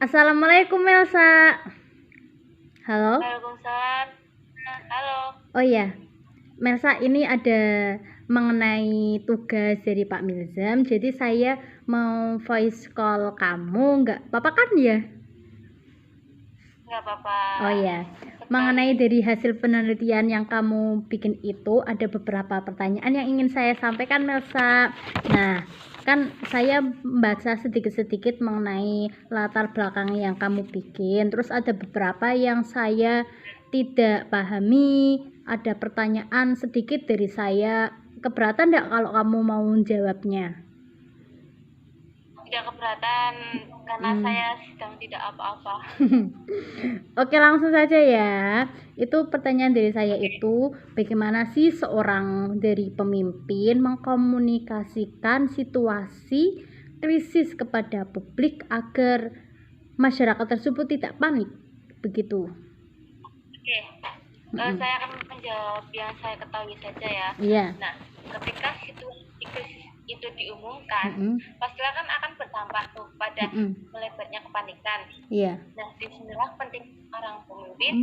Assalamualaikum Melsa. Halo? Waalaikumsalam. Halo. Oh iya, Melsa, ini ada mengenai tugas dari Pak Milzam. Jadi saya mau voice call kamu, nggak apa-apa kan ya? Nggak apa-apa. Oh iya, Sekali. mengenai dari hasil penelitian yang kamu bikin itu, ada beberapa pertanyaan yang ingin saya sampaikan, Melsa. Nah, kan saya membaca sedikit-sedikit mengenai latar belakang yang kamu bikin. Terus ada beberapa yang saya tidak pahami. Ada pertanyaan sedikit dari saya. Keberatan nggak kalau kamu mau menjawabnya? Tidak keberatan karena saya sedang tidak apa-apa. Oke, langsung saja ya. Itu pertanyaan dari saya itu, bagaimana sih seorang dari pemimpin mengkomunikasikan situasi krisis kepada publik agar masyarakat tersebut tidak panik? Begitu. Oke. Saya akan menjawab yang saya ketahui saja ya. Iya. Nah, ketika situasi krisis itu diumumkan, pastilah kan akan berdampak tuh pada melebarnya kepanikan. Iya. Nah, disinilah penting orang pemimpin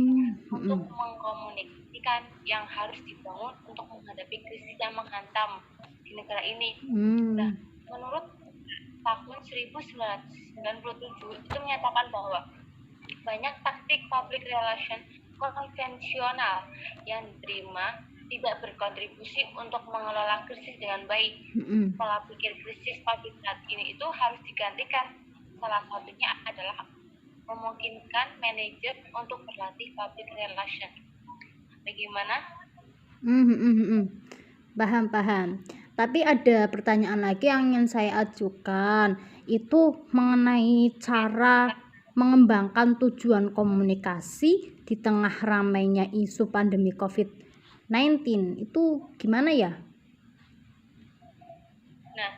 untuk mengkomunikasikan yang harus dibangun untuk menghadapi krisis yang menghantam di negara ini. Nah, menurut tahun 1997 itu menyatakan bahwa banyak taktik public relation konvensional yang diterima tidak berkontribusi untuk mengelola krisis dengan baik. Pola pikir krisis publik saat ini itu harus digantikan. Salah satunya adalah memungkinkan manajer untuk berlatih public relation. Bagaimana? Paham. Tapi ada pertanyaan lagi yang ingin saya ajukan, itu mengenai cara mengembangkan tujuan komunikasi di tengah ramainya isu pandemi COVID-19. Itu gimana ya? Nah,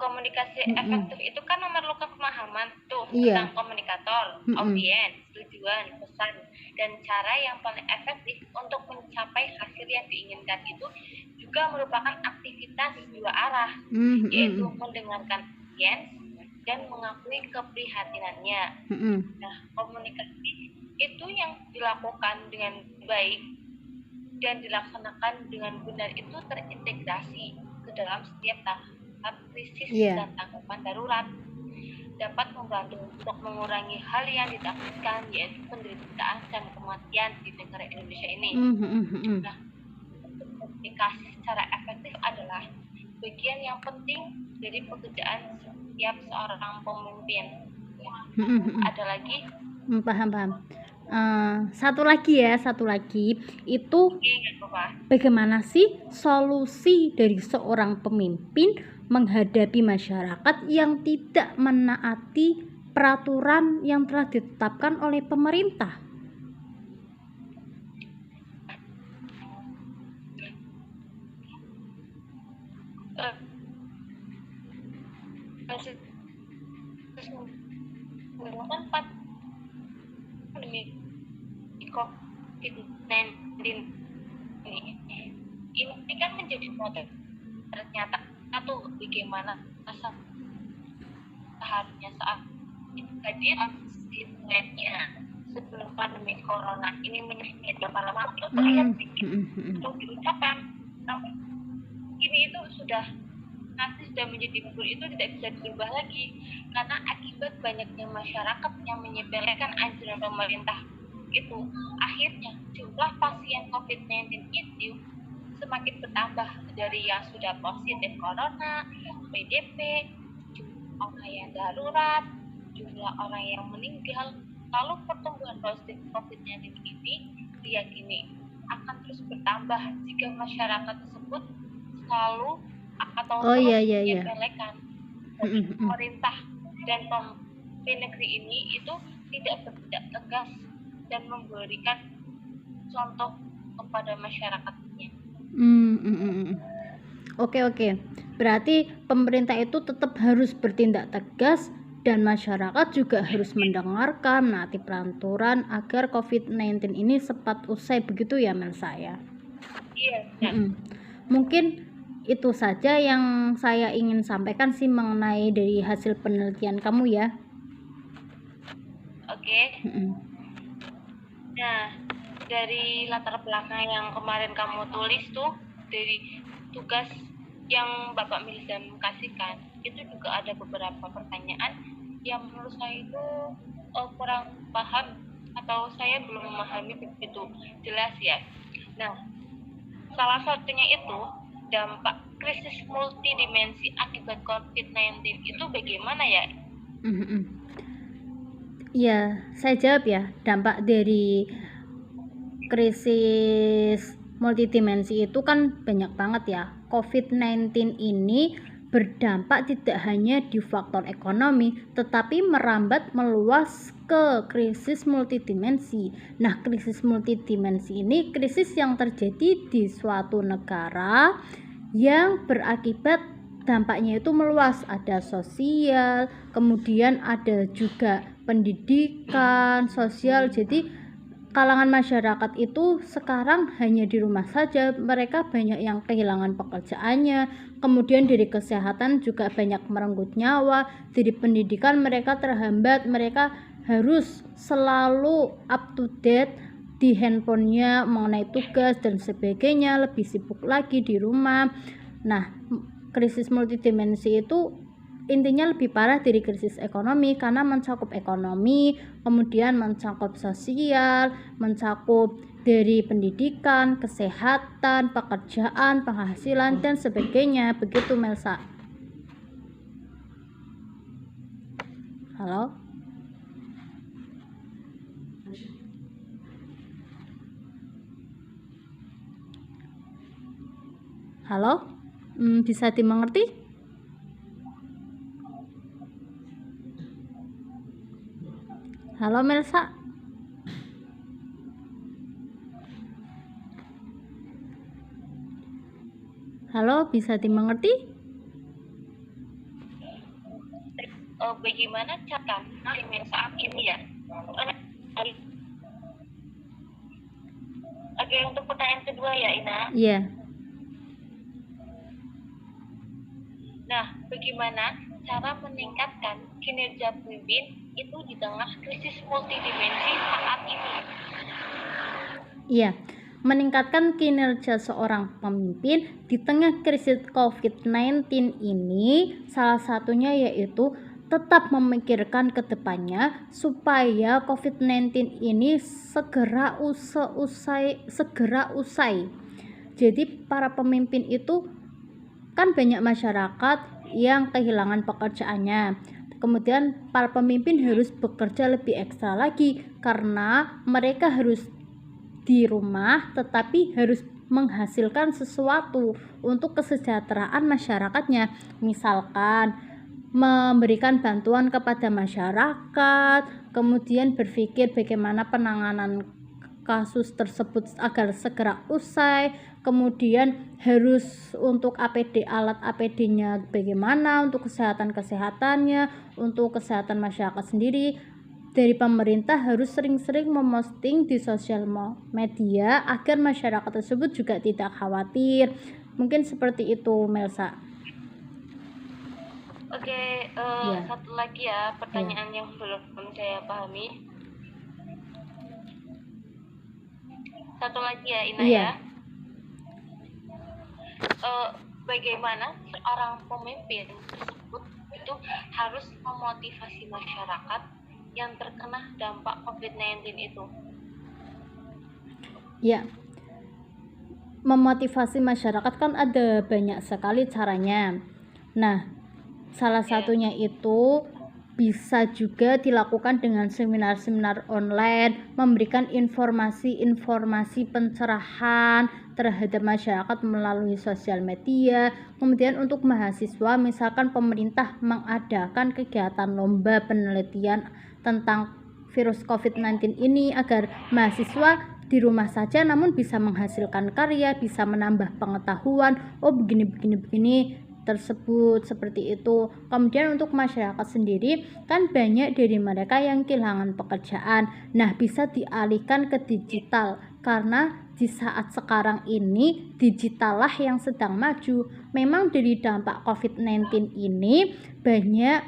komunikasi efektif itu kan memerlukan pemahaman tuh Iya. tentang komunikator, audiens, tujuan, pesan, dan cara yang paling efektif untuk mencapai hasil yang diinginkan itu juga merupakan aktivitas dua arah, yaitu mendengarkan audiens dan mengakui keprihatinannya. Nah, komunikasi itu yang dilakukan dengan baik dan dilaksanakan dengan benar itu terintegrasi ke dalam setiap tahap krisis dan tanggapan darurat, dapat membantu untuk mengurangi hal yang ditakutkan, yaitu penderitaan dan kematian di negara Indonesia ini. Nah, komunikasi secara efektif adalah bagian yang penting dari pekerjaan setiap seorang pemimpin. Ada lagi? Paham. Satu lagi itu, bagaimana sih solusi dari seorang pemimpin menghadapi masyarakat yang tidak menaati peraturan yang telah ditetapkan oleh pemerintah? Pandemi COVID-19 ini kan menjadi model ternyata satu bagaimana seharusnya saat hadir situasinya sebelum pandemi corona ini menyebabkan para makhluk untuk diucapkan, namun ini itu sudah menjadi bubur itu tidak bisa dirubah lagi karena akibat banyaknya masyarakat yang menyepelekan anjuran pemerintah itu, akhirnya jumlah pasien COVID-19 itu semakin bertambah dari yang sudah positif corona, PDP, jumlah orang yang darurat, jumlah orang yang meninggal. Lalu pertumbuhan positif COVID-19 ini diyakini akan terus bertambah jika masyarakat tersebut selalu atau menyepelekan pemerintah dan pemimpin negeri ini itu tidak bertindak tegas dan memberikan contoh kepada masyarakatnya. Oke. Berarti pemerintah itu tetap harus bertindak tegas dan masyarakat juga harus mendengarkan, menaati peraturan agar COVID-19 ini cepat usai, begitu ya Melsa ya? Iya. Mungkin itu saja yang saya ingin sampaikan sih mengenai dari hasil penelitian kamu ya. Oke. Nah, dari latar belakang yang kemarin kamu tulis tuh, dari tugas yang Bapak Milzam kasihkan, itu juga ada beberapa pertanyaan yang menurut saya itu kurang paham atau saya belum memahami begitu jelas ya. Nah, salah satunya itu dampak krisis multidimensi akibat COVID-19 itu bagaimana ya? Ya, saya jawab ya. Dampak dari krisis multidimensi itu kan banyak banget ya. COVID-19 ini berdampak tidak hanya di faktor ekonomi, tetapi merambat meluas ke krisis multidimensi. Nah, krisis multidimensi ini krisis yang terjadi di suatu negara yang berakibat dampaknya itu meluas, ada sosial, kemudian ada juga pendidikan, sosial. Jadi kalangan masyarakat itu sekarang hanya di rumah saja, mereka banyak yang kehilangan pekerjaannya, kemudian dari kesehatan juga banyak merenggut nyawa, dari pendidikan mereka terhambat, mereka harus selalu up to date di handphonenya mengenai tugas dan sebagainya, lebih sibuk lagi di rumah. Nah, krisis multidimensi itu intinya lebih parah dari krisis ekonomi karena mencakup ekonomi, kemudian mencakup sosial, mencakup dari pendidikan, kesehatan, pekerjaan, penghasilan, dan sebagainya. Begitu, Melsa. Halo? Halo? Bisa dimengerti? Halo Melsa. Halo, bisa dimengerti? Bagaimana cara saat ini ya? Oke, untuk pertanyaan kedua ya, Ina. Iya. Nah, bagaimana cara meningkatkan kinerja pemimpin itu di tengah krisis multidimensi saat ini? Iya, meningkatkan kinerja seorang pemimpin di tengah krisis COVID-19 ini salah satunya yaitu tetap memikirkan ke depannya supaya COVID-19 ini segera usai. Jadi para pemimpin itu kan banyak masyarakat yang kehilangan pekerjaannya. Kemudian para pemimpin harus bekerja lebih ekstra lagi karena mereka harus di rumah tetapi harus menghasilkan sesuatu untuk kesejahteraan masyarakatnya. Misalkan memberikan bantuan kepada masyarakat, kemudian berpikir bagaimana penanganan kasus tersebut agar segera usai, kemudian harus untuk APD, alat APD-nya bagaimana, untuk kesehatannya, untuk kesehatan masyarakat sendiri. Dari pemerintah harus sering-sering memposting di sosial media agar masyarakat tersebut juga tidak khawatir. Mungkin seperti itu, Melsa. Oke, satu lagi ya pertanyaan yang belum saya pahami. Satu lagi ya, Ina ya. Bagaimana seorang pemimpin tersebut itu harus memotivasi masyarakat yang terkena dampak COVID-19 itu? Ya, memotivasi masyarakat kan ada banyak sekali caranya. Nah, salah satunya itu bisa juga dilakukan dengan seminar-seminar online, memberikan informasi pencerahan terhadap masyarakat melalui sosial media. Kemudian untuk mahasiswa, misalkan pemerintah mengadakan kegiatan lomba penelitian tentang virus COVID-19 ini agar mahasiswa di rumah saja namun bisa menghasilkan karya, bisa menambah pengetahuan, begini tersebut, seperti itu. Kemudian untuk masyarakat sendiri kan banyak dari mereka yang kehilangan pekerjaan. Nah, bisa dialihkan ke digital karena di saat sekarang ini digital lah yang sedang maju. Memang dari dampak COVID-19 ini banyak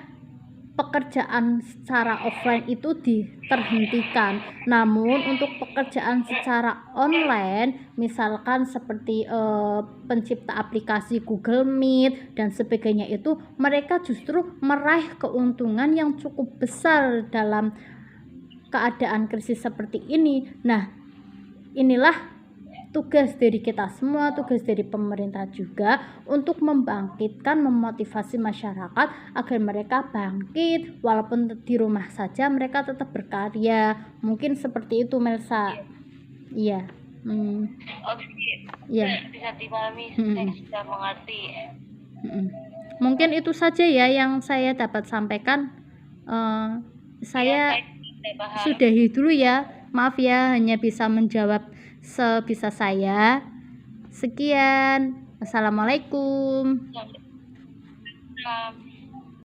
pekerjaan secara offline itu terhentikan. Namun untuk pekerjaan secara online, misalkan seperti pencipta aplikasi Google Meet dan sebagainya, itu mereka justru meraih keuntungan yang cukup besar dalam keadaan krisis seperti ini. Nah, inilah tugas dari kita semua, tugas dari pemerintah juga untuk membangkitkan, memotivasi masyarakat agar mereka bangkit, walaupun di rumah saja mereka tetap berkarya. Mungkin seperti itu, Melsa. Iya. Iya. Bisa dipahami, saya sudah mengerti. Mungkin itu saja ya yang saya dapat sampaikan. Saya sudahi dulu ya. Maaf ya, hanya bisa menjawab sebisa saya. Sekian. Assalamualaikum.